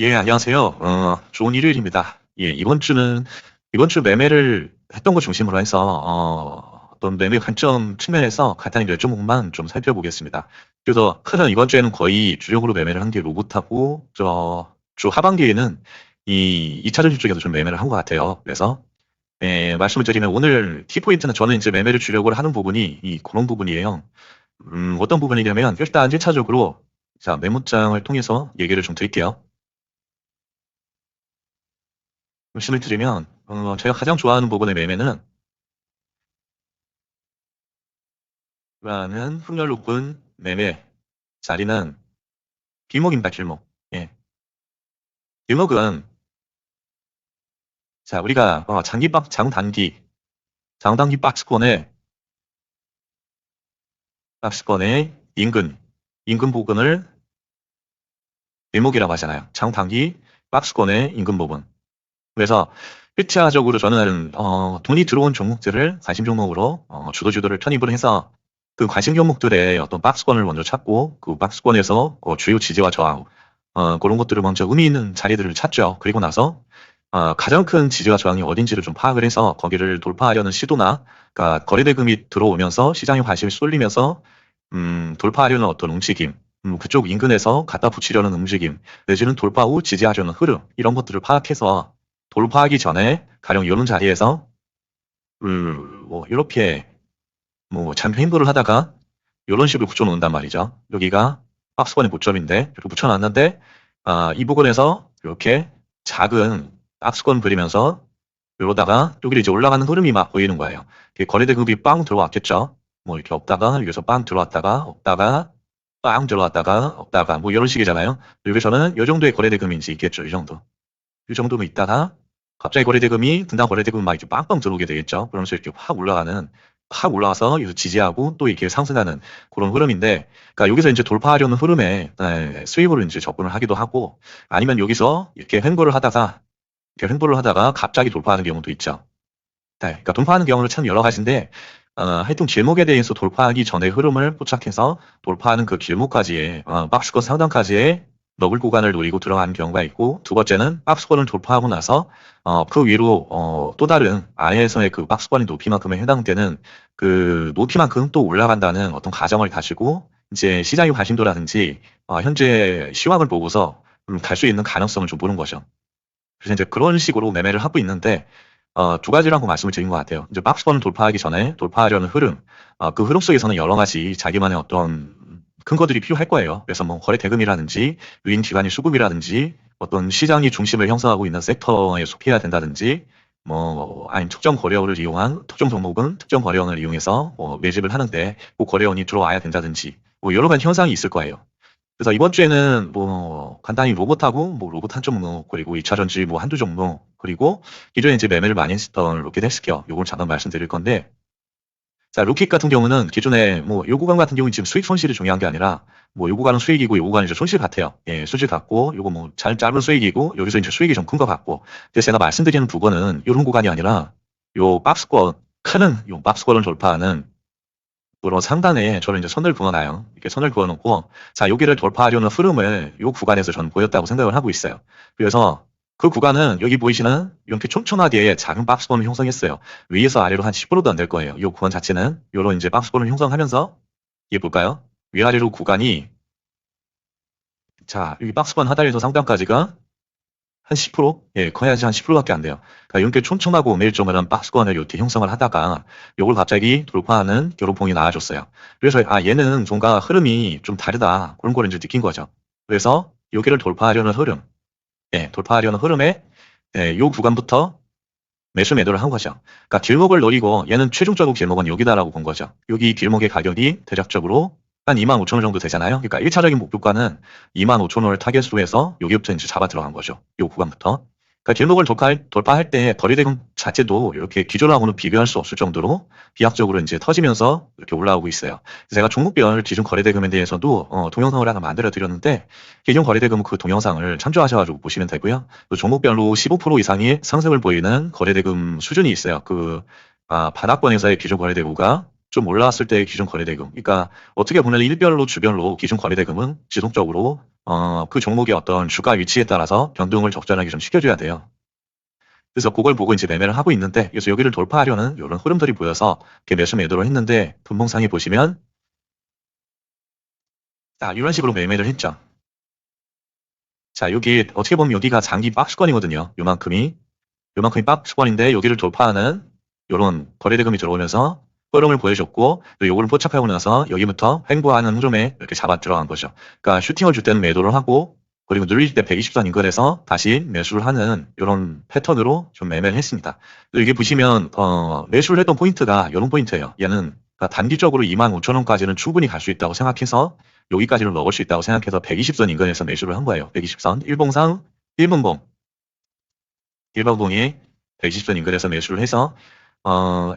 예, 안녕하세요. 좋은 일요일입니다. 예, 이번 주 매매를 했던 거 중심으로 해서, 어떤 매매 관점 측면에서 간단히 몇 종목만 좀 살펴보겠습니다. 그래서 이번 주에는 거의 주력으로 매매를 한 게 로봇하고, 주 하반기에는 이 2차 전지 쪽에서 좀 매매를 한 것 같아요. 그래서, 예, 말씀을 드리면 오늘 키포인트는 저는 이제 매매를 주력으로 하는 부분이 그런 부분이에요. 어떤 부분이냐면, 일단 1차적으로, 자, 메모장을 통해서 얘기를 좀 드릴게요. 말씀을 드리면 제가 가장 좋아하는 부분의 매매는 라는 확률 높은 매매 자리는 길목입니다. 길목. 예. 길목은 자 우리가 장단기 박스권의 인근 부분을 길목이라고 하잖아요. 장단기 박스권의 인근 부분. 그래서 1차적으로 저는 돈이 들어온 종목들을 관심 종목으로 주도주도를 편입을 해서 그 관심 종목들의 어떤 박스권을 먼저 찾고 그 박스권에서 주요 지지와 저항 그런 것들을 먼저 의미 있는 자리들을 찾죠. 그리고 나서 가장 큰 지지와 저항이 어딘지를 좀 파악을 해서 거기를 돌파하려는 시도나 그러니까 거래대금이 들어오면서 시장에 관심이 쏠리면서 돌파하려는 어떤 움직임 그쪽 인근에서 갖다 붙이려는 움직임 내지는 돌파 후 지지하려는 흐름 이런 것들을 파악해서 돌파하기 전에 가령 이런 자리에서 뭐 이렇게 뭐 잠깐 행보를 하다가 이런 식으로 붙여놓는단 말이죠. 여기가 박스권의 고점인데 이렇게 붙여놨는데 이 부분에서 이렇게 작은 박스권 그리면서 이러다가 여기 이제 올라가는 흐름이 막 보이는 거예요. 거래대금이 빵 들어왔겠죠. 뭐 이렇게 없다가 여기서 빵 들어왔다가 없다가 빵 들어왔다가 없다가 뭐 이런 식이잖아요. 여기서는 이 정도의 거래대금인지 있겠죠. 이 정도. 이 정도면 있다가 갑자기 거래대금이 분당 거래대금 막 이렇게 빵빵 들어오게 되겠죠. 그러면서 이렇게 확 올라와서 여기서 지지하고 또 이렇게 상승하는 그런 흐름인데, 그러니까 여기서 이제 돌파하려는 흐름에 수입으로 이제 접근을 하기도 하고, 아니면 여기서 이렇게 횡보를 하다가 갑자기 돌파하는 경우도 있죠. 네, 그러니까 돌파하는 경우는 참 여러 가지인데, 하여튼 길목에 대해서 돌파하기 전에 흐름을 포착해서 돌파하는 그 길목까지의 박스권 상단까지의 너블 구간을 노리고 들어가는 경우가 있고, 두 번째는 박스권을 돌파하고 나서 그 위로 또 다른 아래에서의 그 박스권의 높이만큼에 해당되는 그 높이만큼 또 올라간다는 어떤 가정을 가지고 이제 시장의 관심도라든지 현재 시황을 보고서 갈 수 있는 가능성을 좀 보는 거죠. 그래서 이제 그런 식으로 매매를 하고 있는데 두 가지라고 말씀을 드린 것 같아요. 이제 박스권을 돌파하기 전에 돌파하려는 흐름, 그 흐름 속에서는 여러 가지 자기만의 어떤 근거들이 필요할 거예요. 그래서 뭐 거래 대금이라든지 유인 기관의 수급이라든지 어떤 시장이 중심을 형성하고 있는 섹터에 속해야 된다든지 뭐 아니면 특정 종목은 특정 거래원을 이용해서 매집을 하는데 그 거래원이 들어와야 된다든지 뭐 여러 가지 현상이 있을 거예요. 그래서 이번 주에는 뭐 간단히 로봇하고 뭐 로봇 한 종목 그리고 2차 전지 뭐 한두 종목 그리고 기존에 이제 매매를 많이 했었던 로켓 헬스케어 요걸 잠깐 말씀드릴 건데, 자 로켓 같은 경우는 기존에 뭐 요 구간 같은 경우는 지금 수익 손실이 중요한 게 아니라 뭐 요 구간은 수익이고 요 구간은 이제 손실 같아요. 예, 손실 같고 요거 뭐 잘 짧은 수익이고 여기서 이제 수익이 좀 큰 것 같고, 그래서 제가 말씀드리는 부분은 요런 구간이 아니라 요 박스권을 돌파하는 그런 상단에 저는 이제 선을 그어놔요. 이렇게 선을 그어놓고, 자, 여기를 돌파하려는 흐름을 이 구간에서 저는 보였다고 생각을 하고 있어요. 그래서 그 구간은 여기 보이시는 이렇게 촘촘하게 작은 박스권을 형성했어요. 위에서 아래로 한 10%도 안 될 거예요. 이 구간 자체는 이런 이제 박스권을 형성하면서, 이게 볼까요? 위아래로 구간이, 자, 여기 박스권 하단에서 상단까지가 한 10%? 예, 커야지 한 10%밖에 안 돼요. 그러니까 이렇게 촘촘하고 우밀조밀한 박스권을 이렇게 형성을 하다가 요걸 갑자기 돌파하는 교로봉이 나와줬어요. 그래서 얘는 뭔가 흐름이 좀 다르다 그런 걸 이제 느낀 거죠. 그래서 여기를 돌파하려는 흐름, 예, 돌파하려는 흐름에 요 구간부터 매수 매도를 한 거죠. 그러니까 길목을 노리고 얘는 최종적으로 길목은 여기다라고 본 거죠. 여기 길목의 가격이 대략적으로 한 25,000원 정도 되잖아요. 그러니까 1차적인 목표가는 25,000원을 타겟으로 해서 여기부터 이제 잡아 들어간 거죠. 요 구간부터. 그러니까 길목을 돌파할 때 거래대금 자체도 이렇게 기존하고는 비교할 수 없을 정도로 비약적으로 이제 터지면서 이렇게 올라오고 있어요. 제가 종목별 기존 거래대금에 대해서도 동영상을 하나 만들어 드렸는데, 기존 거래대금 그 동영상을 참조하셔가지고 보시면 되고요. 또 종목별로 15% 이상의 상승을 보이는 거래대금 수준이 있어요. 바닥권에서의 기존 거래대금가 좀 올라왔을 때 기준 거래대금. 그러니까 어떻게 보면 일별로 주별로 기준 거래대금은 지속적으로 그 종목의 어떤 주가 위치에 따라서 변동을 적절하게 좀 시켜줘야 돼요. 그래서 그걸 보고 이제 매매를 하고 있는데, 그래서 여기를 돌파하려는 이런 흐름들이 보여서 이렇게 매수 매도를 했는데, 분봉상에 보시면 자, 이런 식으로 매매를 했죠. 자, 여기 어떻게 보면 여기가 장기 박스권이거든요. 요만큼이 박스권인데 여기를 돌파하는 이런 거래대금이 들어오면서 흐름을 보여줬고, 또 요거를 포착하고 나서 여기부터 횡보하는 흐름에 이렇게 잡아 들어간 거죠. 그러니까 슈팅을 줄 때는 매도를 하고, 그리고 눌릴 때 120선 인근에서 다시 매수를 하는 이런 패턴으로 좀 매매를 했습니다. 그리고 이게 보시면 매수를 했던 포인트가 이런 포인트예요. 얘는 그러니까 단기적으로 25,000원까지는 충분히 갈 수 있다고 생각해서, 여기까지는 먹을 수 있다고 생각해서 120선 인근에서 매수를 한 거예요. 120선 일봉상 1분봉 1분봉이 120선 인근에서 매수를 해서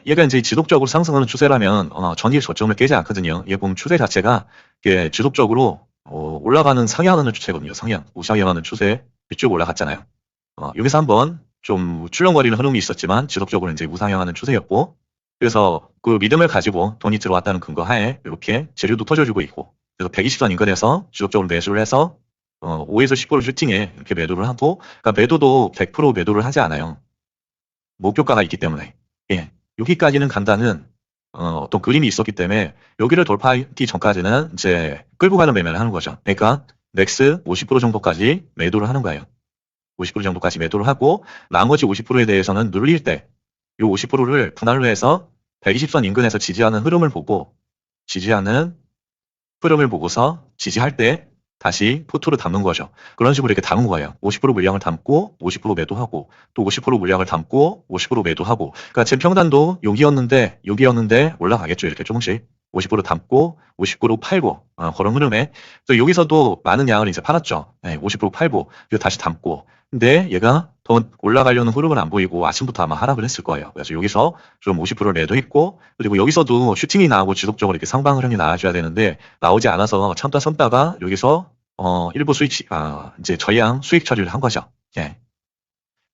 얘가 이제 지속적으로 상승하는 추세라면 전일 저점을 깨지 않거든요. 얘 보면 추세 자체가 이게 지속적으로 올라가는 상향하는 추세거든요. 우상향하는 추세 쭉 올라갔잖아요. 여기서 한번 좀 출렁거리는 흐름이 있었지만 지속적으로 이제 우상향하는 추세였고, 그래서 그 믿음을 가지고 돈이 들어왔다는 근거 하에 이렇게 재료도 터져주고 있고, 그래서 120선 인근에서 지속적으로 매수를 해서 5에서 10% 슈팅에 이렇게 매도를 하고, 그러니까 매도도 100% 매도를 하지 않아요. 목표가가 있기 때문에. 예. 여기까지는 간다는 어떤 그림이 있었기 때문에 여기를 돌파하기 전까지는 이제 끌고 가는 매매를 하는 거죠. 그러니까 넥스 50% 정도까지 매도를 하는 거예요. 50% 정도까지 매도를 하고, 나머지 50%에 대해서는 눌릴 때 이 50%를 분할로 해서 120선 인근에서 지지하는 흐름을 보고서 지지할 때 다시 포트를 담는 거죠. 그런 식으로 이렇게 담은 거예요. 50% 물량을 담고 50% 매도하고, 또 50% 물량을 담고 50% 매도하고. 그러니까 제 평단도 여기였는데 올라가겠죠. 이렇게 조금씩 50% 담고 50% 팔고 그런 흐름에, 또 여기서도 많은 양을 이제 팔았죠. 네, 50% 팔고 그리고 다시 담고. 근데 얘가 더 올라가려는 흐름은 안 보이고 아침부터 아마 하락을 했을 거예요. 그래서 여기서 좀 50%를 매도했고, 그리고 여기서도 슈팅이 나오고 지속적으로 이렇게 상방 흐름이 나와줘야 되는데 나오지 않아서 참다 섬다가 여기서 일부 이제 전량 수익 처리를 한 거죠. 예.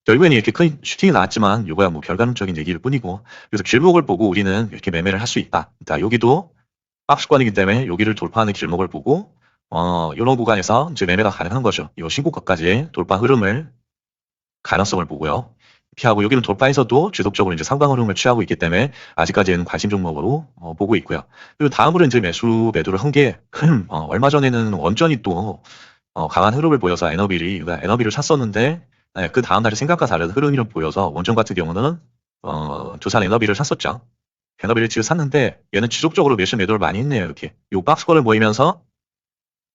결국에는 이렇게 큰 슈팅이 나왔지만 이거야 뭐 결과론적인 얘기일 뿐이고, 그래서 길목을 보고 우리는 이렇게 매매를 할 수 있다. 자, 여기도 박스권이기 때문에 여기를 돌파하는 길목을 보고 이런 구간에서 이제 매매가 가능한 거죠. 이 신고가까지의 돌파 흐름을 가능성을 보고요. 피하고, 여기는 돌파에서도 지속적으로 이제 상방 흐름을 취하고 있기 때문에 아직까지는 관심 종목으로 보고 있고요. 그리고 다음으로 이제 매도를 한 게 얼마 전에는 원전이 또 강한 흐름을 보여서 에너비를 샀었는데, 네, 그 다음 날에 생각과 다른 흐름을 보여서 원전 같은 경우는 두산 에너비를 샀었죠. 에너비를 지금 샀는데 얘는 지속적으로 매도를 많이 했네요. 이렇게 요 박스권을 모이면서,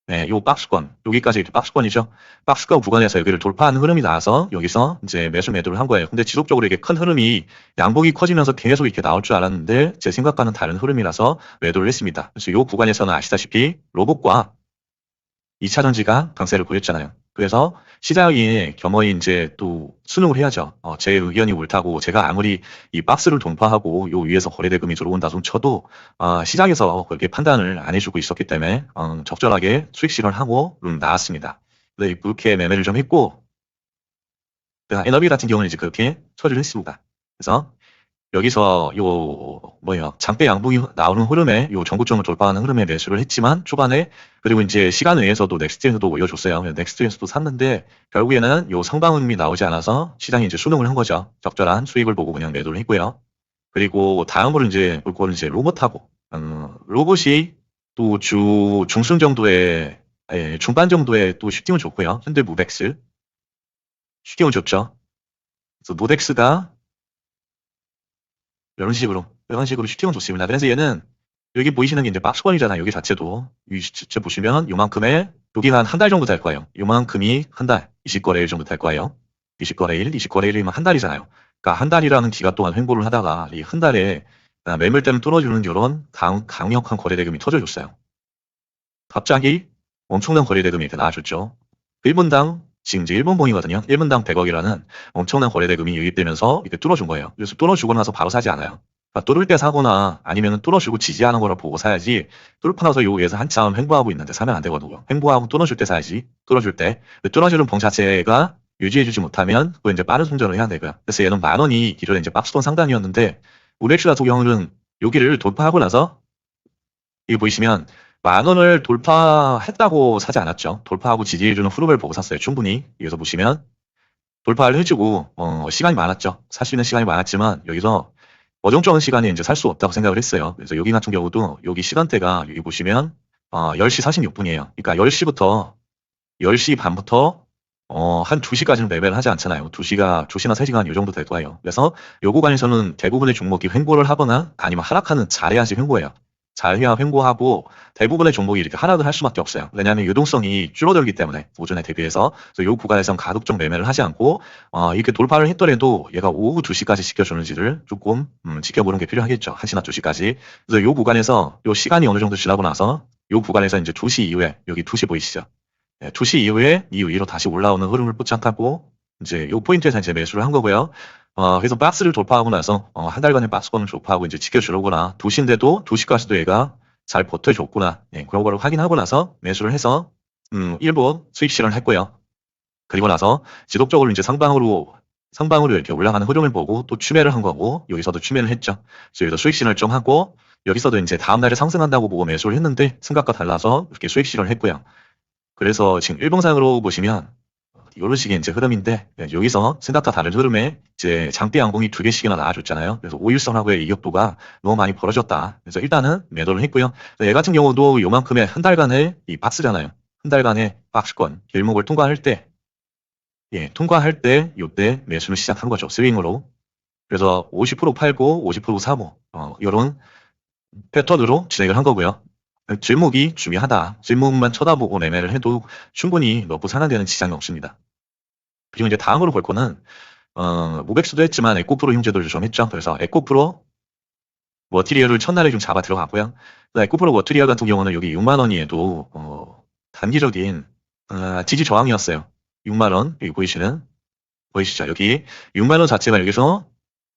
네, 요 박스권, 여기까지 이렇게 박스권이죠. 박스권 구간에서 여기를 돌파하는 흐름이 나와서 여기서 이제 매도를 한 거예요. 근데 지속적으로 이렇게 큰 흐름이 양봉이 커지면서 계속 이렇게 나올 줄 알았는데 제 생각과는 다른 흐름이라서 매도를 했습니다. 그래서 요 구간에서는 아시다시피 로봇과 2차 전지가 강세를 보였잖아요. 그래서 시장이 겸허히 이제 또 순응을 해야죠. 제 의견이 옳다고 제가 아무리 이 박스를 돌파하고 요 위에서 거래대금이 들어온다 손 쳐도 시장에서 그렇게 판단을 안 해주고 있었기 때문에 적절하게 수익 실현을 하고 나왔습니다. 네, 그렇게 매매를 좀 했고, 에너비 같은 경우는 이제 그렇게 처리를 했습니다. 그래서 여기서 장대 양봉이 나오는 흐름에 요 전고점을 돌파하는 흐름에 매수를 했지만 초반에, 그리고 이제 시간 외에서도 넥스트에서도 올려줬어요. 넥스트에서도 샀는데 결국에는 요 상방 흐름이 나오지 않아서 시장이 이제 순응을 한 거죠. 적절한 수익을 보고 그냥 매도를 했고요. 그리고 다음으로 이제 볼 거는 이제 로봇하고, 로봇이 또 중순 정도의, 중반 정도의 또 슈팅을 줬고요. 현대 무벡스 슈팅을 줬죠. 그래서 노덱스가 이런 식으로 슈팅을 줬습니다. 그래서 얘는 여기 보이시는 게 이제 박스권이잖아요. 여기 자체도. 이 자체 보시면 요만큼에, 여기가 한 달 정도 될 거예요. 요만큼이 한 달, 20거래일 정도 될 거예요. 20거래일이면 한 달이잖아요. 그러니까 한 달이라는 기간 동안 횡보를 하다가 이 한 달에 매물대는 뚫어주는 이런 강력한 거래대금이 터져줬어요. 갑자기 엄청난 거래대금이 이렇게 나와줬죠. 1분당, 지금 이제 1분봉이거든요. 1분당 100억이라는 엄청난 거래대금이 유입되면서 이렇게 뚫어준 거예요. 그래서 뚫어주고 나서 바로 사지 않아요. 그러니까 뚫을 때 사거나 아니면 뚫어주고 지지하는 거를 보고 사야지, 뚫고 나서 요 위에서 한참 횡보하고 있는데 사면 안 되거든요. 횡보하고 뚫어줄 때 사야지. 뚫어줄 때. 뚫어주는 봉 자체가 유지해주지 못하면 그거 이제 빠른 손절을 해야 되고요. 그래서 얘는 10,000원이 기존에 이제 박스권 상단이었는데, 우렉스 같은 경우는 여기를 돌파하고 나서 여기 보이시면 10,000원을 돌파했다고 사지 않았죠. 돌파하고 지지해주는 흐름을 보고 샀어요. 충분히. 여기서 보시면 돌파를 해주고 시간이 많았죠. 살 수 있는 시간이 많았지만 여기서 어정쩡한 시간에 이제 살 수 없다고 생각을 했어요. 그래서 여기 같은 경우도 여기 시간대가 여기 보시면 10시 46분이에요. 그러니까 10시부터 10시 반부터 한 2시까지는 매매를 하지 않잖아요. 2시나 3시간 이 정도 될 거예요. 그래서 요 구간에서는 대부분의 종목이 횡보를 하거나 아니면 하락하는 잘해야지 횡보예요. 잘해야 횡보하고 대부분의 종목이 이렇게 하락을 할 수밖에 없어요. 왜냐하면 유동성이 줄어들기 때문에 오전에 대비해서 그래서 요 구간에선 가급적 매매를 하지 않고 이렇게 돌파를 했더라도 얘가 오후 2시까지 지켜주는지를 조금 지켜보는 게 필요하겠죠. 1시나 2시까지. 그래서 요 구간에서 요 시간이 어느 정도 지나고 나서 요 구간에서 이제 2시 이후에 여기 2시 보이시죠? 2시 이후에 이후 위로 다시 올라오는 흐름을 포착하고 이제 요 포인트에서 이제 매수를 한 거고요. 그래서 박스를 돌파하고 나서 한 달간의 박스권을 돌파하고 이제 지켜주려구나. 2시인데도 2시까지도 얘가 잘 버텨줬구나. 그런 거를 확인하고 나서 매수를 해서 일부 수익 실현을 했고요. 그리고 나서 지속적으로 이제 상방으로 이렇게 올라가는 흐름을 보고 또 추매를 한 거고 여기서도 추매를 했죠. 그래서 여기서 수익 실현을 좀 하고 여기서도 이제 다음날에 상승한다고 보고 매수를 했는데 생각과 달라서 이렇게 수익 실현을 했고요. 그래서 지금 일봉상으로 보시면 이런 식의 이제 흐름인데 여기서 생각과 다른 흐름에 이제 장대 양봉이 2개씩이나 나와줬잖아요. 그래서 5일선하고의 이격도가 너무 많이 벌어졌다. 그래서 일단은 매도를 했고요. 얘 같은 경우도 요만큼의 한 달간의 이 박스잖아요. 한 달간의 박스권 길목을 통과할 때 통과할 때 요때 매수를 시작한 거죠. 스윙으로. 그래서 50% 팔고 50% 사고 이런 패턴으로 진행을 한 거고요. 질목이 중요하다. 질목만 쳐다보고 매매를 해도 충분히 넣고 상환되는 지장이 없습니다. 그리고 이제 다음으로 볼 거는 모백스도 했지만 에코프로 형제도 좀 했죠. 그래서 에코프로 머티리얼을 첫날에 좀 잡아 들어가고요. 에코프로 머티리얼 같은 경우는 여기 6만 원이에도 단기적인 지지 저항이었어요. 6만 원 여기 보이시죠? 여기 6만 원 자체가 여기서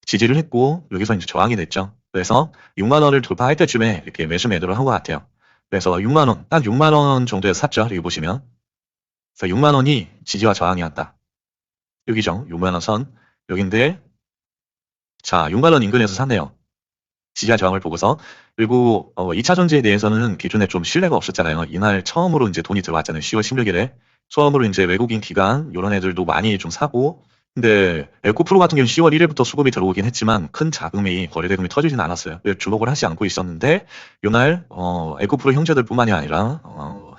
지지를 했고 여기서 이제 저항이 됐죠. 그래서 6만 원을 돌파할 때쯤에 이렇게 매수매도를 한 것 같아요. 그래서 6만 원, 딱 6만 원 정도에서 샀죠. 여기 보시면. 그래서 6만 원이 지지와 저항이었다. 여기죠. 6만 원 선. 여긴데, 자, 6만 원 인근에서 샀네요. 지지와 저항을 보고서. 그리고 2차 전지에 대해서는 기존에 좀 신뢰가 없었잖아요. 이날 처음으로 이제 돈이 들어왔잖아요. 10월 16일에. 처음으로 이제 외국인 기관, 이런 애들도 많이 좀 사고, 근데 에코프로 같은 경우는 10월 1일부터 수급이 들어오긴 했지만 큰 자금이 거래대금이 터지진 않았어요. 주목을 하지 않고 있었는데 요날 에코프로 형제들뿐만이 아니라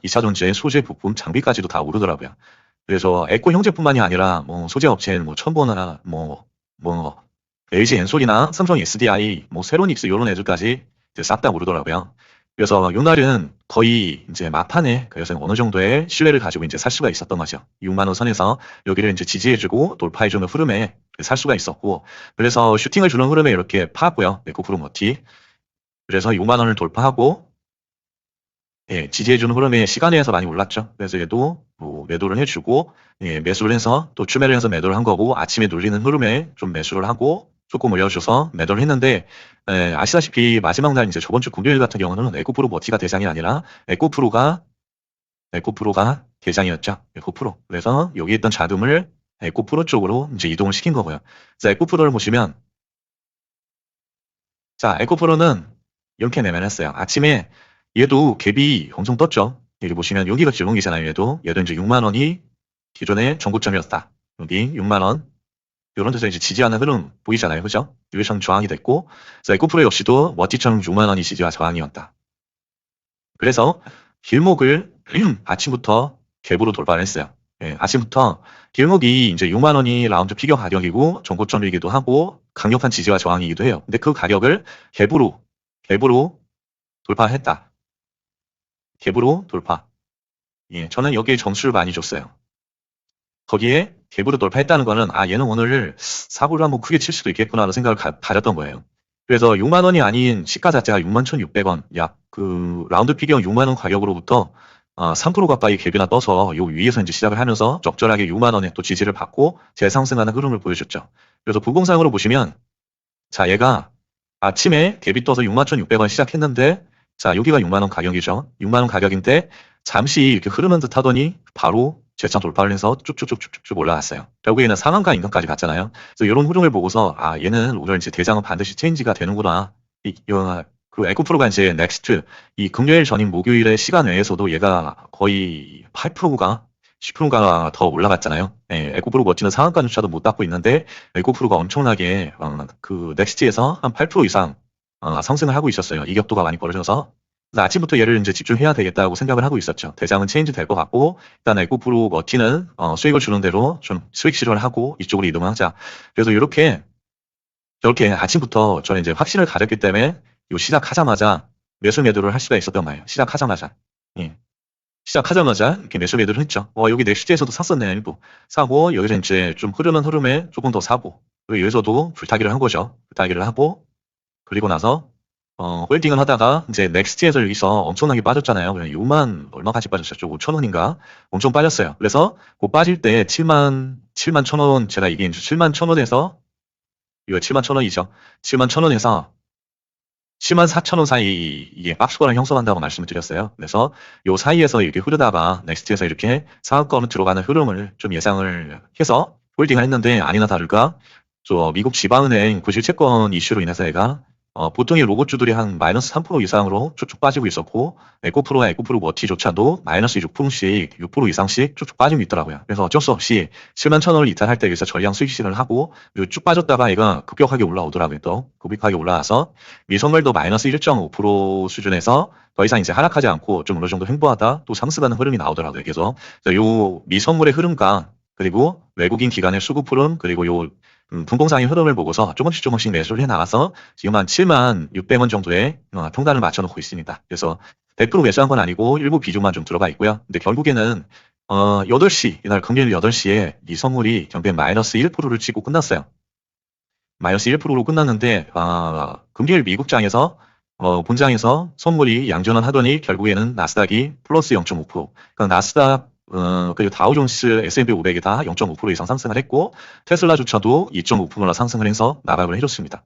2차 전지의 소재 부품 장비까지도 다 오르더라고요. 그래서 에코 형제뿐만이 아니라 뭐 소재 업체는 뭐 첨보나 뭐 LG 엔솔이나 삼성 SDI 뭐 세로닉스 이런 애들까지 싹 다 오르더라고요. 그래서 요날은 거의 이제 막판에 그래서 어느 정도의 신뢰를 가지고 이제 살 수가 있었던 거죠. 6만 원 선에서 여기를 이제 지지해주고 돌파해주는 흐름에 살 수가 있었고, 그래서 슈팅을 주는 흐름에 이렇게 파고요. 에코프로 머티. 그래서 6만 원을 돌파하고, 지지해주는 흐름에 시간에서 많이 올랐죠. 그래서 얘도 뭐 매도를 해주고, 매수를 해서 또 추매를 해서 매도를 한 거고, 아침에 눌리는 흐름에 좀 매수를 하고, 조금 올려줘서 매도를 했는데 아시다시피 마지막 날 이제 저번 주 금요일 같은 경우는 에코프로 머티가 대장이 아니라 에코프로가 대장이었죠. 에코프로. 그래서 여기 있던 자금을 에코프로 쪽으로 이제 이동을 시킨 거고요. 자, 에코프로를 보시면 자, 에코프로는 이렇게 매매했어요. 아침에 얘도 갭이 엄청 떴죠. 여기 보시면 여기가 질문기잖아요. 얘도 이제 6만 원이 기존의 전고점이었다. 여기 6만 원. 이런 데서 이제 지지하는 흐름 보이잖아요. 그죠? 여기서는 저항이 됐고, 자, 에코프로 역시도 머티처럼 6만 원이 지지와 저항이었다. 그래서 길목을 아침부터 갭으로 돌파를 했어요. 아침부터 길목이 이제 6만 원이 라운드 피겨 가격이고 전고점이기도 하고 강력한 지지와 저항이기도 해요. 근데 그 가격을 갭으로 돌파했다. 갭으로 돌파. 저는 여기에 점수를 많이 줬어요. 거기에 갭으로 돌파했다는 거는 얘는 오늘 사고를 한번 크게 칠 수도 있겠구나라는 생각을 가졌던 거예요. 그래서 6만 원이 아닌 시가 자체가 61,600원, 약 그 라운드 피겨 6만 원 가격으로부터 3% 가까이 갭이나 떠서 요 위에서 이제 시작을 하면서 적절하게 6만 원에 또 지지를 받고 재상승하는 흐름을 보여줬죠. 그래서 부공상으로 보시면 자, 얘가 아침에 갭이 떠서 61,600원 시작했는데 자, 여기가 6만 원 가격이죠. 6만 원 가격인데 잠시 이렇게 흐르는 듯 하더니 바로 재차 돌파를 해서 쭉쭉쭉쭉쭉 올라왔어요. 결국에는 상한가 인근까지 갔잖아요. 그래서 이런 흐름을 보고서 얘는 오늘 이제 대장은 반드시 체인지가 되는구나. 그 에코프로가 이제 넥스트, 이 금요일 전인 목요일의 시간 외에서도 얘가 거의 8%가, 10%가 더 올라갔잖아요. 예, 에코프로 멋지는 상한가조차도 못 닦고 있는데, 에코프로가 엄청나게, 그 넥스트에서 한 8% 이상, 상승을 하고 있었어요. 이격도가 많이 벌어져서. 그래서 아침부터 얘를 이제 집중해야 되겠다고 생각을 하고 있었죠. 대장은 체인지 될 것 같고, 일단 에코프로 머티는, 수익을 주는 대로 좀 수익 실현을 하고 이쪽으로 이동을 하자. 그래서 이렇게 저렇게 아침부터 저는 이제 확신을 가졌기 때문에 요 시작하자마자 매수 매도를 할 수가 있었단 말이에요. 시작하자마자. 예. 시작하자마자 이렇게 매수 매도를 했죠. 여기 넥스트에서도 샀었네, 일부. 사고, 여기서 이제 좀 흐르는 흐름에 조금 더 사고, 그리고 여기서도 불타기를 한 거죠. 불타기를 하고, 그리고 나서, 홀딩을 하다가 이제 넥스트에서 여기서 엄청나게 빠졌잖아요. 그냥 6만, 얼마까지 빠졌었죠? 5천 원인가? 엄청 빠졌어요. 그래서 그 빠질 때 7만 천 원, 제가 이게 이제 7만 천 원에서 이거 7만 천 원이죠. 7만 천 원에서 7만 4천 원 사이 이게 박스권을 형성한다고 말씀을 드렸어요. 그래서 요 사이에서 이렇게 흐르다가 넥스트에서 이렇게 상한가로 들어가는 흐름을 좀 예상을 해서 홀딩을 했는데 아니나 다를까 저 미국 지방은행 구실채권 이슈로 인해서 얘가 보통의 로봇주들이 한 마이너스 3% 이상으로 쭉쭉 빠지고 있었고 에코프로와 에코프로 머티조차도 마이너스 6%씩 6% 이상씩 쭉쭉 빠지고 있더라고요. 그래서 어쩔 수 없이 7만 천 원을 이탈할 때 여기서 전량 수익 실현을 하고 쭉 빠졌다가 얘가 급격하게 올라오더라고요. 또 급격하게 올라와서 미선물도 마이너스 1.5% 수준에서 더 이상 이제 하락하지 않고 좀 어느 정도 횡보하다 또 상승하는 흐름이 나오더라고요. 그래서 요 미선물의 흐름과 그리고 외국인 기관의 수급 흐름 그리고 요 분봉상의 흐름을 보고서 조금씩 매수를 해 나가서 지금 한 7만 600원 정도의 통단을 맞춰놓고 있습니다. 그래서 100% 매수한 건 아니고 일부 비중만 좀 들어가 있고요. 근데 결국에는 8시 이날 금요일 8시에 이 선물이 경배 마이너스 1%를 치고 끝났어요. 마이너스 1%로 끝났는데 금요일 미국장에서 본장에서 선물이 양전환 하더니 결국에는 나스닥이 플러스 0.5%. 그러니까 나스닥 그리고 다우존스 S&P 500이 다 0.5% 이상 상승을 했고 테슬라조차도 2.5%나 상승을 해서 나락을 해줬습니다.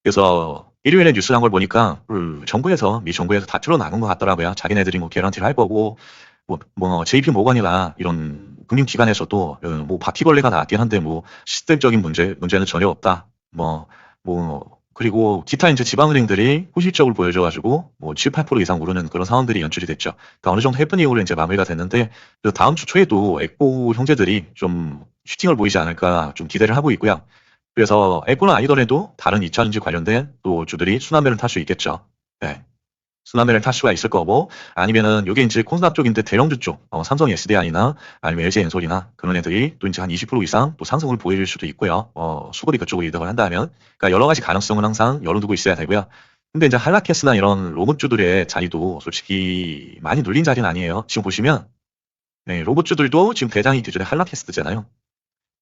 그래서 일요일에 뉴스 한 걸 보니까 미 정부에서 다 틀어나간 것 같더라고요. 자기네들이 뭐 개런티를 할 거고 뭐 JP 모건이나 이런 금융기관에서도 뭐 바퀴벌레가 나왔긴 한데 뭐 시스템적인 문제는 전혀 없다. 그리고 기타 이제 지방은행들이 호실적을 보여줘가지고 뭐 7, 8% 이상 오르는 그런 상황들이 연출이 됐죠. 그러니까 어느 정도 해프닝으로 이제 마무리가 됐는데 다음 주 초에도 에코 형제들이 좀 슈팅을 보이지 않을까 좀 기대를 하고 있고요. 그래서 에코는 아니더라도 다른 2차전지 관련된 또 주들이 순환매를 탈 수 있겠죠. 네. 순환매를 탈 수가 있을 거고 아니면은 이게 이제 콘스닥 쪽인데 대형주 쪽 삼성 SDI나 아니면 LG 엔솔이나 그런 애들이 또 이제 한 20% 이상 또 상승을 보여줄 수도 있고요. 수급이 그쪽으로 이동을 한다면 그러니까 여러 가지 가능성은 항상 열어두고 있어야 되고요. 근데 이제 할라케스나 이런 로봇주들의 자리도 솔직히 많이 눌린 자리는 아니에요. 지금 보시면 네, 로봇주들도 지금 대장이 기존에 할라케스트잖아요.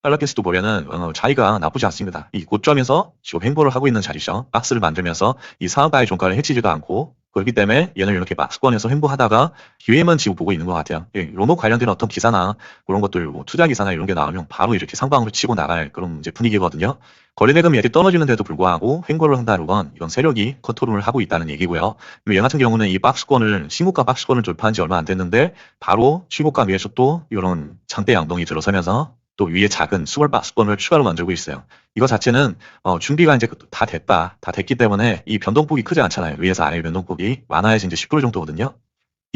할라케스도 보면은 자리가 나쁘지 않습니다. 이 고점에서 지금 횡보를 하고 있는 자리죠. 박스를 만들면서 이 상한가의 종가를 해치지도 않고 그렇기 때문에 얘는 이렇게 박스권에서 횡보하다가 기회만 지금 보고 있는 것 같아요. 로봇 관련된 어떤 기사나 그런 것들 뭐 투자 기사나 이런 게 나오면 바로 이렇게 상방으로 치고 나갈 그런 이제 분위기거든요. 거래대금이 이렇게 떨어지는데도 불구하고 횡보를 한다는 건 이건 세력이 컨트롤을 하고 있다는 얘기고요. 얘 같은 경우는 이 박스권을 신고가 박스권을 돌파한 지 얼마 안 됐는데 바로 신고가 위에서 또 이런 장대 양동이 들어서면서 또 위에 작은 수월 박스권을 추가로 만들고 있어요. 이거 자체는 준비가 이제 다 됐기 때문에 이 변동폭이 크지 않잖아요. 위에서 아래 변동폭이 많아야지 이제 10% 정도거든요.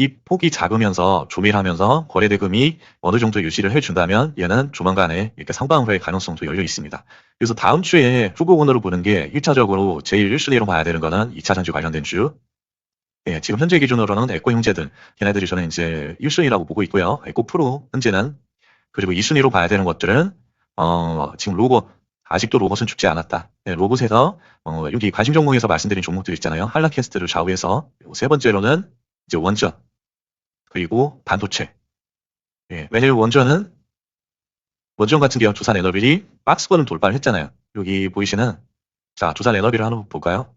이 폭이 작으면서 조밀하면서 거래대금이 어느 정도 유지를 해준다면 얘는 조만간에 이렇게 상방으로의 가능성도 열려 있습니다. 그래서 다음 주에 후보군으로 보는 게 1차적으로 제일 1순위로 봐야 되는 거는 2차 전지 관련된 주. 예, 지금 현재 기준으로는 에코 형제들, 걔네들이 저는 이제 1순위라고 보고 있고요. 에코 프로 현재는 그리고 2순위로 봐야 되는 것들은 지금 로봇 아직도 로봇은 죽지 않았다. 네, 로봇에서 여기 관심 종목에서 말씀드린 종목들 있잖아요. 한라캐스트를 좌우해서 세 번째로는 이제 원전 그리고 반도체. 예, 왜냐면 원전 같은 경우 두산 에너빌이 박스권을 돌파를 했잖아요. 여기 보이시는 자 두산 에너빌을 한번 볼까요?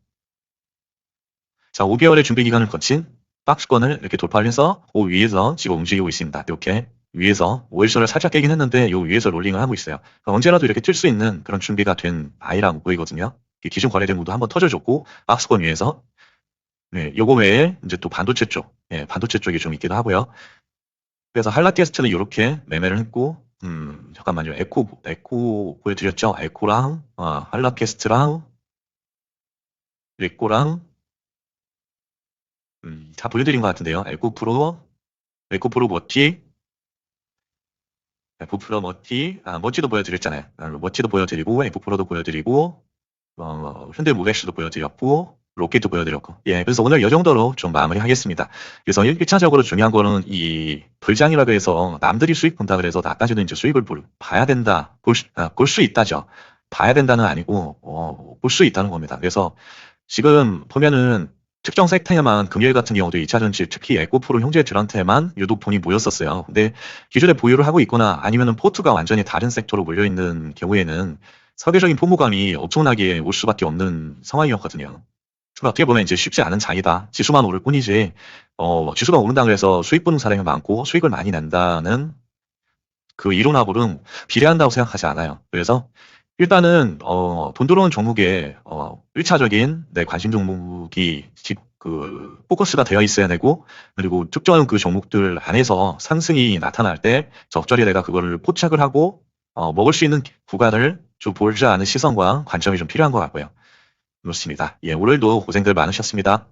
자 5개월의 준비 기간을 거친 박스권을 이렇게 돌파를 해서 그 위에서 지금 움직이고 있습니다. 이렇게 위에서 5일선을 살짝 깨긴 했는데 요 위에서 롤링을 하고 있어요. 그러니까 언제라도 이렇게 뜰 수 있는 그런 준비가 된 아이라고 보이거든요. 기존 거래된 것도 한번 터져줬고 박스권 위에서 네, 요거 외에 이제 또 반도체 쪽, 예, 반도체 쪽이 좀 있기도 하고요. 그래서 할라테스트는 이렇게 매매를 했고, 잠깐만요. 에코 보여드렸죠? 에코랑, 할라캐스트랑, 에코랑, 다 보여드린 것 같은데요. 에코프로 머티도 보여드렸잖아요. 머티도 보여드리고, 에코프로도 보여드리고, 현대 모렉스도 보여드렸고, 로켓도 보여드렸고. 예, 그래서 오늘 이 정도로 좀 마무리하겠습니다. 그래서 1차적으로 중요한 거는 이 돌장이라고 해서 남들이 수익 본다 그래서 나까지도 이제 수익을 봐야 된다. 볼 수 있다죠. 봐야 된다는 아니고, 볼 수 있다는 겁니다. 그래서 지금 보면은 특정 섹터에만 금요일 같은 경우도 2차전지 특히 에코프로 형제들한테만 유독 돈이 모였었어요. 근데 기존에 보유를 하고 있거나 아니면은 포트가 완전히 다른 섹터로 몰려있는 경우에는 설계적인 포모감이 엄청나게 올 수밖에 없는 상황이었거든요. 어떻게 보면 이제 쉽지 않은 장이다. 지수만 오를 뿐이지, 지수가 오른다고 해서 수익 보는 사람이 많고 수익을 많이 낸다는 그 이론하고는 비례한다고 생각하지 않아요. 그래서 일단은 돈 들어오는 종목에 1차적인 내 관심 종목이 포커스가 되어 있어야 되고, 그리고 특정 그 종목들 안에서 상승이 나타날 때 적절히 내가 그거를 포착을 하고 먹을 수 있는 구간을 좀 보지 않은 시선과 관점이 좀 필요한 것 같고요. 그렇습니다. 예, 오늘도 고생들 많으셨습니다.